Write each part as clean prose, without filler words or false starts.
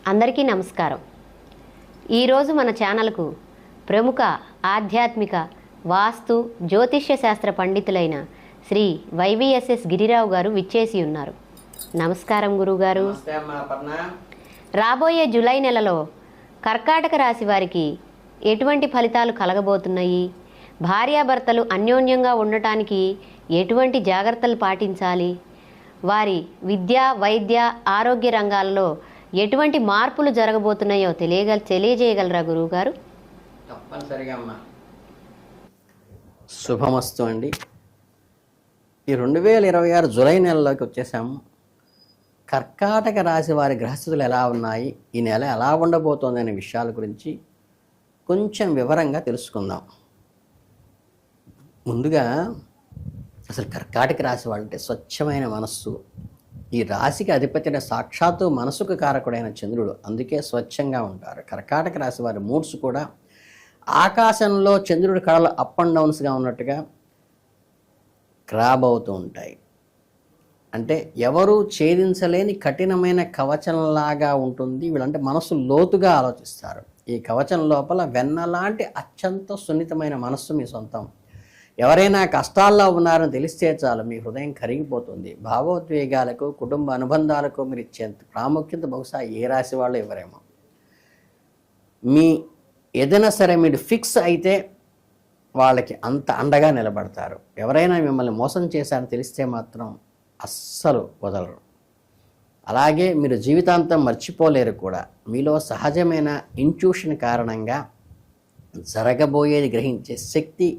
అందరికీ నమస్కారం. ఈరోజు మన ఛానల్కు ప్రముఖ ఆధ్యాత్మిక వాస్తు జ్యోతిష్య శాస్త్ర పండితులైన శ్రీ వైవిఎస్ఎస్ గిరిరావు గారు విచ్చేసి ఉన్నారు. నమస్కారం గురుగారు. రాబోయే జూలై నెలలో కర్కాటక రాశి వారికి ఎటువంటి ఫలితాలు కలగబోతున్నాయి, భార్యాభర్తలు అన్యోన్యంగా ఉండటానికి ఎటువంటి జాగ్రత్తలు పాటించాలి, వారి విద్య వైద్య ఆరోగ్య రంగాల్లో ఎటువంటి మార్పులు జరగబోతున్నాయో తెలియజేయగలరా గురువుగారు? తప్పనిసరిగా అమ్మా. శుభమస్తు అండి. ఈ 2026 జూలై నెలలోకి వచ్చేసాము. కర్కాటక రాశి వారి గ్రహస్థితులు ఎలా ఉన్నాయి, ఈ నెల ఎలా ఉండబోతోంది అనే విషయాల గురించి కొంచెం వివరంగా తెలుసుకుందాం. ముందుగా అసలు కర్కాటక రాశి వాళ్ళంటే స్వచ్ఛమైన మనస్సు. ఈ రాశికి అధిపతిన సాక్షాత్తు మనసుకు కారకుడైన చంద్రుడు, అందుకే స్వచ్ఛంగా ఉంటారు. కర్కాటక రాశి వారి మూడ్స్ కూడా ఆకాశంలో చంద్రుడి కళలు అప్ అండ్ డౌన్స్గా ఉన్నట్టుగా క్రాబ్ అవుతూ ఉంటాయి. అంటే ఎవరు ఛేదించలేని కఠినమైన కవచంలాగా ఉంటుంది. వీళ్ళంటే మనసు లోతుగా ఆలోచిస్తారు. ఈ కవచం లోపల వెన్నలాంటి అత్యంత సున్నితమైన మనస్సు మీ సొంతం. ఎవరైనా కష్టాల్లో ఉన్నారని తెలిస్తే చాలు మీ హృదయం కరిగిపోతుంది. భావోద్వేగాలకు కుటుంబ అనుబంధాలకు మీరు ఇచ్చేంత ప్రాముఖ్యత బహుశా ఏ రాశి వాళ్ళు ఇవ్వరేమో. మీ ఏదైనా సరే మీరు ఫిక్స్ అయితే వాళ్ళకి అంత అండగా నిలబడతారు. ఎవరైనా మిమ్మల్ని మోసం చేశారని తెలిస్తే మాత్రం అస్సలు వదలరు. అలాగే మీరు జీవితాంతం మర్చిపోలేరు కూడా. మీలో సహజమైన ఇంట్యూషన్ కారణంగా జరగబోయేది గ్రహించే శక్తి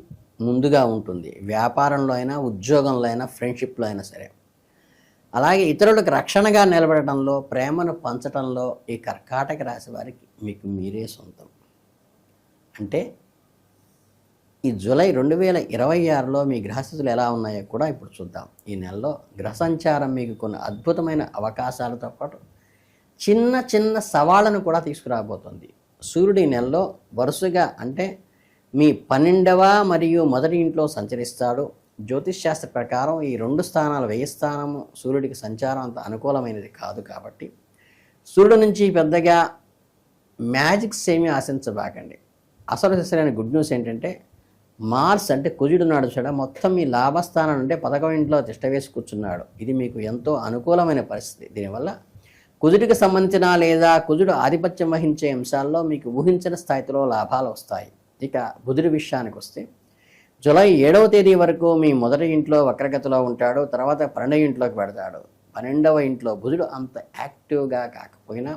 ముందుగా ఉంటుంది. వ్యాపారంలో అయినా, ఉద్యోగంలో అయినా, ఫ్రెండ్షిప్లో అయినా సరే. అలాగే ఇతరులకు రక్షణగా నిలబడటంలో, ప్రేమను పంచటంలో ఈ కర్కాటక రాశి వారికి మీకు మీరే సొంతం. అంటే ఈ జూలై 2026లో మీ గ్రహస్థితులు ఎలా ఉన్నాయో కూడా ఇప్పుడు చూద్దాం. ఈ నెలలో గ్రహ సంచారం మీకు కొన్ని అద్భుతమైన అవకాశాలతో పాటు చిన్న చిన్న సవాళ్ళను కూడా తీసుకురాబోతుంది. సూర్యుడు ఈ నెలలో వరుసగా అంటే మీ 12వ మరియు మొదటి ఇంట్లో సంచరిస్తాడు. జ్యోతిష్ శాస్త్ర ప్రకారం ఈ 2 స్థానాలు, వ్యయ స్థానము సూర్యుడికి సంచారం అంత అనుకూలమైనది కాదు. కాబట్టి సూర్యుడు నుంచి పెద్దగా మ్యాజిక్స్ ఏమీ ఆశించబాకండి. అసలు గుడ్ న్యూస్ ఏంటంటే మార్స్ అంటే కుజుడు నడుచడ మొత్తం మీ లాభస్థానం అంటే 11వ ఇంట్లో తిష్ట వేసి కూర్చున్నాడు. ఇది మీకు ఎంతో అనుకూలమైన పరిస్థితి. దీనివల్ల కుజుడికి సంబంధించిన లేదా కుజుడు ఆధిపత్యం వహించే అంశాల్లో మీకు ఊహించిన స్థాయిలో లాభాలు వస్తాయి. ఇక బుధుడి విషయానికి వస్తే జూలై 7వ తేదీ వరకు మీ మొదటి ఇంట్లో వక్రగతిలో ఉంటాడు. తర్వాత 12వ ఇంట్లోకి పెడతాడు. 12వ ఇంట్లో బుధుడు అంత యాక్టివ్గా కాకపోయినా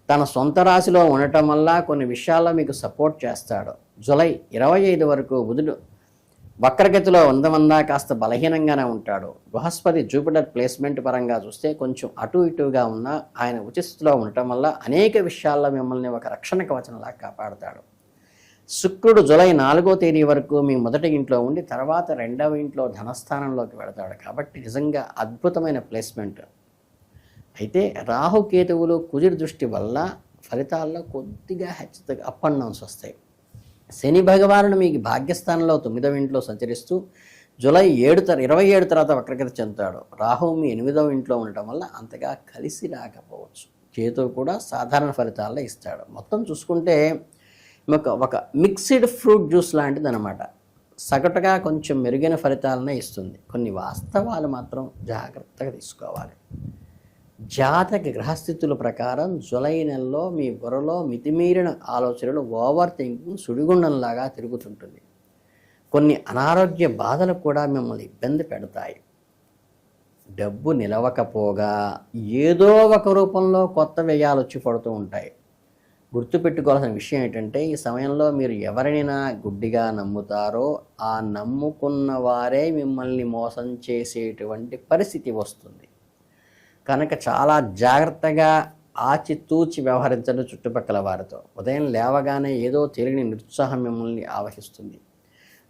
తన సొంత రాశిలో ఉండటం వల్ల కొన్ని విషయాల్లో మీకు సపోర్ట్ చేస్తాడు. జూలై 25 వరకు బుధుడు వక్రగతిలో ఉండమన్నా కాస్త బలహీనంగానే ఉంటాడు. బృహస్పతి జూపిటర్ ప్లేస్మెంట్ పరంగా చూస్తే కొంచెం అటు ఇటుగా ఉన్నా ఆయన ఉచిస్థితిలో ఉండటం వల్ల అనేక విషయాల్లో మిమ్మల్ని ఒక రక్షణ కవచంలా కాపాడుతాడు. శుక్రుడు జూలై 4వ తేదీ వరకు మీ మొదటి ఇంట్లో ఉండి తర్వాత 2వ ఇంట్లో ధనస్థానంలోకి వెళతాడు. కాబట్టి నిజంగా అద్భుతమైన ప్లేస్మెంట్. అయితే రాహుకేతువులు కుజుడి దృష్టి వల్ల ఫలితాల్లో కొద్దిగా హెచ్చుతగ్గు అప్ అండ్ డౌన్స్ వస్తాయి. శని భగవానుడు మీకు భాగ్యస్థానంలో 9వ ఇంట్లో సంచరిస్తూ జూలై 27 తర్వాత వక్రగతి చెందుతాడు. రాహు మీ 8వ ఇంట్లో ఉండటం వల్ల అంతగా కలిసి రాకపోవచ్చు. కేతువు కూడా సాధారణ ఫలితాల్లో ఇస్తాడు. మొత్తం చూసుకుంటే ఒక మిక్స్డ్ ఫ్రూట్ జ్యూస్ లాంటిది అనమాట. సగటుగా కొంచెం మెరుగైన ఫలితాలనే ఇస్తుంది. కొన్ని వాస్తవాలు మాత్రం జాగ్రత్తగా తీసుకోవాలి. జాతక గ్రహస్థితుల ప్రకారం జూలై నెలలో మీ బుర్రలో మితిమీరిన ఆలోచనలు, ఓవర్ థింకింగ్ సుడిగుండంలాగా తిరుగుతుంటుంది. కొన్ని అనారోగ్య బాధలు కూడా మిమ్మల్ని ఇబ్బంది పెడతాయి. డబ్బు నిలవకపోగా ఏదో ఒక రూపంలో కొత్త వ్యయాలు వచ్చి పడుతూ ఉంటాయి. గుర్తుపెట్టుకోవాల్సిన విషయం ఏంటంటే ఈ సమయంలో మీరు ఎవరినైనా గుడ్డిగా నమ్ముతారో ఆ నమ్ముకున్న వారే మిమ్మల్ని మోసం చేసేటువంటి పరిస్థితి వస్తుంది. కనుక చాలా జాగ్రత్తగా ఆచితూచి వ్యవహరించండి చుట్టుపక్కల వారితో. ఉదయం లేవగానే ఏదో తెలియని నిరుత్సాహం మిమ్మల్ని ఆవహిస్తుంది.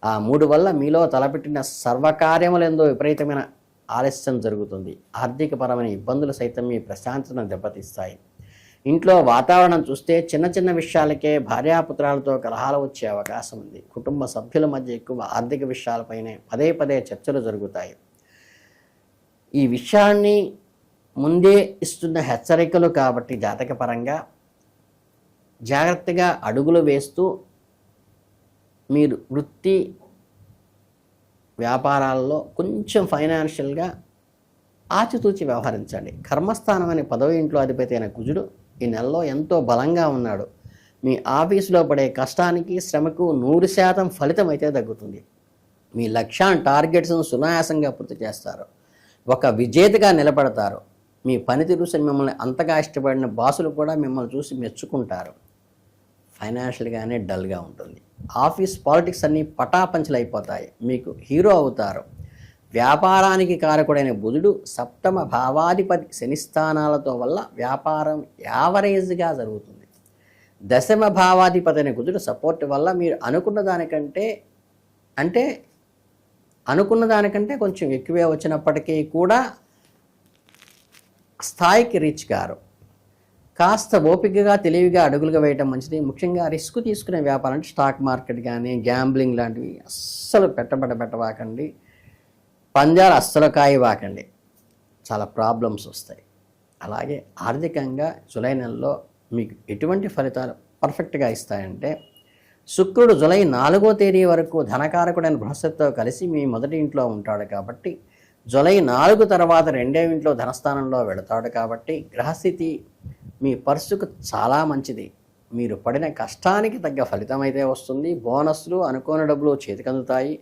ఆ మూడు వల్ల మీలో తలపెట్టిన సర్వకార్యములందో విపరీతమైన ఆలస్యం జరుగుతుంది. ఆర్థికపరమైన ఇబ్బందులు సైతం మీ ప్రశాంతతను దెబ్బతీస్తాయి. ఇంట్లో వాతావరణం చూస్తే చిన్న చిన్న విషయాలకే భార్యాపుత్రాలతో కలహాలు వచ్చే అవకాశం ఉంది. కుటుంబ సభ్యుల మధ్య ఎక్కువ ఆర్థిక విషయాలపైనే పదే పదే చర్చలు జరుగుతాయి. ఈ విషయాన్ని ముందే ఇస్తున్న హెచ్చరికలు కాబట్టి జాతకపరంగా జాగ్రత్తగా అడుగులు వేస్తూ మీరు వృత్తి వ్యాపారాల్లో కొంచెం ఫైనాన్షియల్గా ఆచితూచి వ్యవహరించండి. కర్మస్థానం అనే 10వ ఇంట్లో అధిపతి అయిన కుజుడు ఈ నెలలో ఎంతో బలంగా ఉన్నాడు. మీ ఆఫీసులో పడే కష్టానికి శ్రమకు 100% ఫలితం అయితే తగ్గుతుంది. మీ లక్ష్యాన్ని టార్గెట్స్ను సునాయాసంగా పూర్తి చేస్తారు. ఒక విజేతగా నిలబడతారు. మీ పనితీరు చూసి మిమ్మల్ని అంతగా ఇష్టపడిన బాసులు కూడా మిమ్మల్ని చూసి మెచ్చుకుంటారు. ఫైనాన్షియల్గానే డల్గా ఉంటుంది. ఆఫీస్ పాలిటిక్స్ అన్నీ పటాపంచలైపోతాయి. మీకు హీరో అవుతారు. వ్యాపారానికి కారకుడైన బుధుడు 7వ భావాధిపతి శని స్థానాలతో వల్ల వ్యాపారం యావరేజ్గా జరుగుతుంది. 10వ భావాధిపతి అయిన కుజుడు సపోర్ట్ వల్ల మీరు అనుకున్న దానికంటే కొంచెం ఎక్కువే వచ్చినప్పటికీ కూడా స్థాయికి రీచ్ కారు. కాస్త ఓపికగా తెలివిగా అడుగులుగా వేయటం మంచిది. ముఖ్యంగా రిస్క్ తీసుకునే వ్యాపారం అంటే స్టాక్ మార్కెట్ కానీ గ్యాంబ్లింగ్ లాంటివి అస్సలు పెట్టవాకండి. పంజాలు అస్సలు కాయవాకండి, చాలా ప్రాబ్లమ్స్ వస్తాయి. అలాగే ఆర్థికంగా జూలై నెలలో మీకు ఎటువంటి ఫలితాలు పర్ఫెక్ట్గా ఇస్తాయంటే, శుక్రుడు జూలై 4వ తేదీ వరకు ధనకారకుడైన బృహస్పతితో కలిసి మీ మొదటి ఇంట్లో ఉంటాడు కాబట్టి, జూలై 4 తర్వాత 2వ ఇంట్లో ధనస్థానంలో వెళతాడు కాబట్టి గ్రహస్థితి మీ పర్సుకు చాలా మంచిది. మీరు పడిన కష్టానికి తగ్గ ఫలితం అయితే వస్తుంది. బోనస్లు, అనుకోని డబ్బులు చేతికందుతాయి.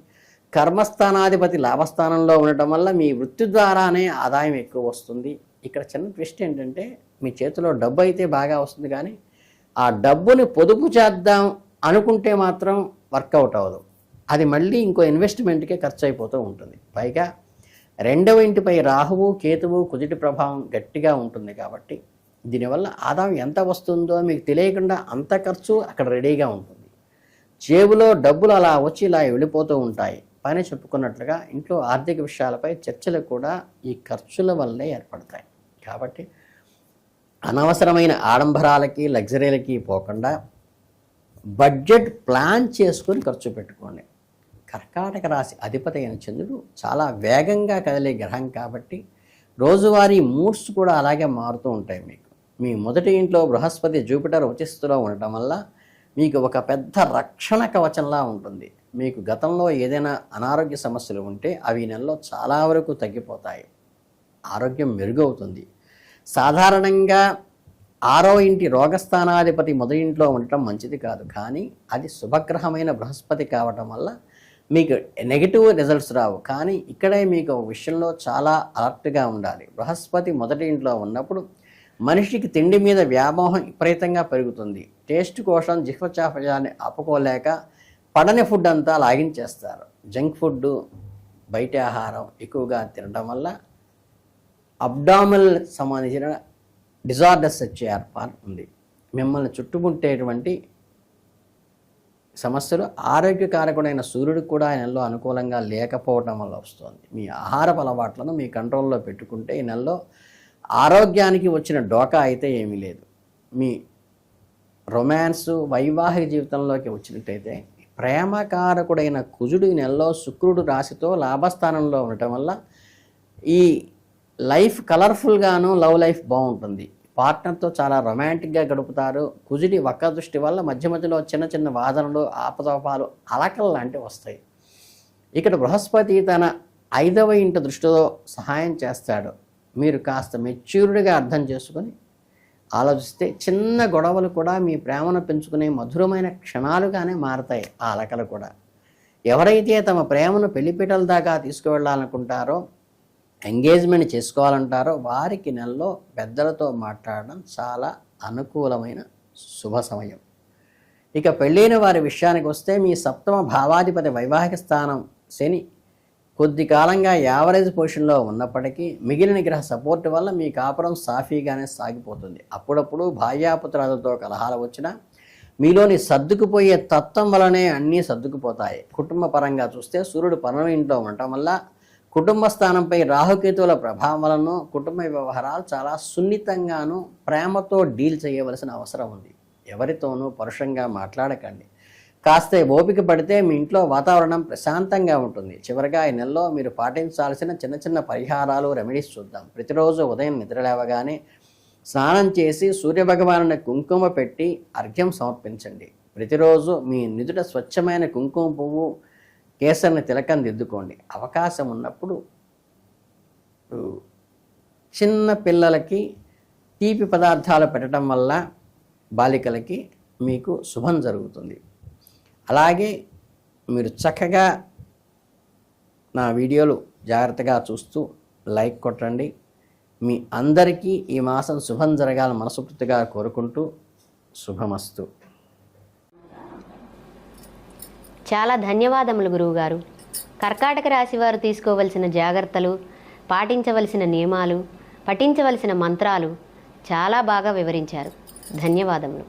కర్మస్థానాధిపతి లాభస్థానంలో ఉండటం వల్ల మీ వృత్తి ద్వారానే ఆదాయం ఎక్కువ వస్తుంది. ఇక్కడ చిన్న ట్విస్ట్ ఏంటంటే, మీ చేతిలో డబ్బు అయితే బాగా వస్తుంది, కానీ ఆ డబ్బుని పొదుపు చేద్దాం అనుకుంటే మాత్రం వర్కౌట్ అవ్వదు. అది మళ్ళీ ఇంకో ఇన్వెస్ట్మెంట్కే ఖర్చు అయిపోతూ ఉంటుంది. పైగా 2వ ఇంటిపై రాహువు, కేతువు, కుజుడి ప్రభావం గట్టిగా ఉంటుంది కాబట్టి దీనివల్ల ఆదాయం ఎంత వస్తుందో మీకు తెలియకుండా అంత ఖర్చు అక్కడ రెడీగా ఉంటుంది. జేబులో డబ్బులు అలా వచ్చి ఇలా వెళ్ళిపోతూ ఉంటాయి. పైన చెప్పుకున్నట్లుగా ఇంట్లో ఆర్థిక విషయాలపై చర్చలు కూడా ఈ ఖర్చుల వల్లే ఏర్పడతాయి. కాబట్టి అనవసరమైన ఆడంబరాలకి, లగ్జరీలకి పోకుండా బడ్జెట్ ప్లాన్ చేసుకొని ఖర్చు పెట్టుకోండి. కర్కాటక రాశి అధిపతి అయిన చంద్రుడు చాలా వేగంగా కదిలే గ్రహం కాబట్టి రోజువారీ మూడ్స్ కూడా అలాగే మారుతూ ఉంటాయి. మీ మొదటి ఇంట్లో బృహస్పతి, జూపిటర్ ఉచస్థితిలో ఉండటం వల్ల మీకు ఒక పెద్ద రక్షణ కవచంలా ఉంటుంది. మీకు గతంలో ఏదైనా అనారోగ్య సమస్యలు ఉంటే అవి ఈ నెలలో చాలా వరకు తగ్గిపోతాయి. ఆరోగ్యం మెరుగవుతుంది. సాధారణంగా 6వ ఇంటి రోగస్థానాధిపతి మొదటి ఇంట్లో ఉండటం మంచిది కాదు, కానీ అది శుభగ్రహమైన బృహస్పతి కావటం వల్ల మీకు నెగిటివ్ రిజల్ట్స్ రావు. కానీ ఇక్కడే మీకు ఒక విషయంలో చాలా అలర్ట్గా ఉండాలి. బృహస్పతి మొదటి ఇంట్లో ఉన్నప్పుడు మనిషికి తిండి మీద వ్యామోహం విపరీతంగా పెరుగుతుంది. టేస్ట్ కోసం జిహ్వచాపల్యాన్ని ఆపుకోలేక పడని ఫుడ్ అంతా లాగించేస్తారు. జంక్ ఫుడ్, బయట ఆహారం ఎక్కువగా తినడం వల్ల అబ్డామినల్ సంబంధించిన డిజార్డర్స్ వచ్చే ఏర్పాటు ఉంది. మిమ్మల్ని చుట్టుముట్టేటువంటి సమస్యలు ఆరోగ్యకారకుడైన సూర్యుడు కూడా ఈ నెలలో అనుకూలంగా లేకపోవడం వల్ల వస్తుంది. మీ ఆహారపు అలవాట్లను మీ కంట్రోల్లో పెట్టుకుంటే ఈ నెలలో ఆరోగ్యానికి వచ్చిన డోకా అయితే ఏమీ లేదు. మీ రొమాన్స్, వైవాహిక జీవితంలోకి వచ్చినట్టయితే ప్రేమకారకుడైన కుజుడు ఈ నెలలో శుక్రుడు రాశితో లాభస్థానంలో ఉండటం వల్ల ఈ లైఫ్ కలర్ఫుల్గాను, లవ్ లైఫ్ బాగుంటుంది. పార్ట్నర్తో చాలా రొమాంటిక్గా గడుపుతారు. కుజుడి వక్ర దృష్టి వల్ల మధ్య మధ్యలో చిన్న చిన్న వాదనలు, ఆపదోపాలు, అలకలు లాంటివి వస్తాయి. ఇక్కడ బృహస్పతి తన 5వ ఇంటి దృష్టితో సహాయం చేస్తాడు. మీరు కాస్త మెచ్యూర్డ్గా అర్థం చేసుకొని ఆలోచిస్తే చిన్న గొడవలు కూడా మీ ప్రేమను పెంచుకునే మధురమైన క్షణాలుగానే మారతాయి. ఆ అలకలు కూడా ఎవరైతే తమ ప్రేమను పెళ్లిపీటల దాకా తీసుకువెళ్ళాలనుకుంటారో, ఎంగేజ్మెంట్ చేసుకోవాలంటారో వారికి నెలలో పెద్దలతో మాట్లాడడం చాలా అనుకూలమైన శుభ సమయం. ఇక పెళ్ళైన వారి విషయానికి వస్తే మీ 7వ భావాధిపతి వైవాహిక స్థానం శని కొద్ది కాలంగా యావరేజ్ పొజిషన్లో ఉన్నప్పటికీ మిగిలిన గ్రహ సపోర్ట్ వల్ల మీ కాపురం సాఫీగానే సాగిపోతుంది. అప్పుడప్పుడు భార్యాపుత్రాలతో కలహాలు వచ్చినా మీలోని సర్దుకుపోయే తత్వం వలనే అన్నీ సర్దుకుపోతాయి. కుటుంబ పరంగా చూస్తే సూర్యుడు 12వ ఇంట్లో ఉండటం వల్ల కుటుంబ స్థానంపై రాహుకేతువుల ప్రభావం వలన కుటుంబ వ్యవహారాలు చాలా సున్నితంగాను ప్రేమతో డీల్ చేయవలసిన అవసరం ఉంది. ఎవరితోనూ పరుషంగా మాట్లాడకండి. కాస్త ఓపిక పడితే మీ ఇంట్లో వాతావరణం ప్రశాంతంగా ఉంటుంది. చివరిగా ఈ నెలలో మీరు పాటించాల్సిన చిన్న చిన్న పరిహారాలు, రెమెడీస్ చూద్దాం. ప్రతిరోజు ఉదయం నిద్ర లేవగానే స్నానం చేసి సూర్యభగవానుని కుంకుమ పెట్టి అర్ఘ్యం సమర్పించండి. ప్రతిరోజు మీ నుదుట స్వచ్ఛమైన కుంకుమ పువ్వు, కేసరిని తిలకం దిద్దుకోండి. అవకాశం ఉన్నప్పుడు చిన్న పిల్లలకి తీపి పదార్థాలు పెట్టడం వల్ల బాలికలకి మీకు శుభం జరుగుతుంది. అలాగే మీరు చక్కగా నా వీడియోలు జాగ్రత్తగా చూస్తూ లైక్ కొట్టండి. మీ అందరికీ ఈ మాసం శుభం జరగాలని మనస్ఫూర్తిగా కోరుకుంటూ శుభమస్తు. చాలా ధన్యవాదములు గురువుగారు. కర్కాటక రాశి వారు తీసుకోవలసిన జాగ్రత్తలు, పాటించవలసిన నియమాలు, పఠించవలసిన మంత్రాలు చాలా బాగా వివరించారు. ధన్యవాదములు.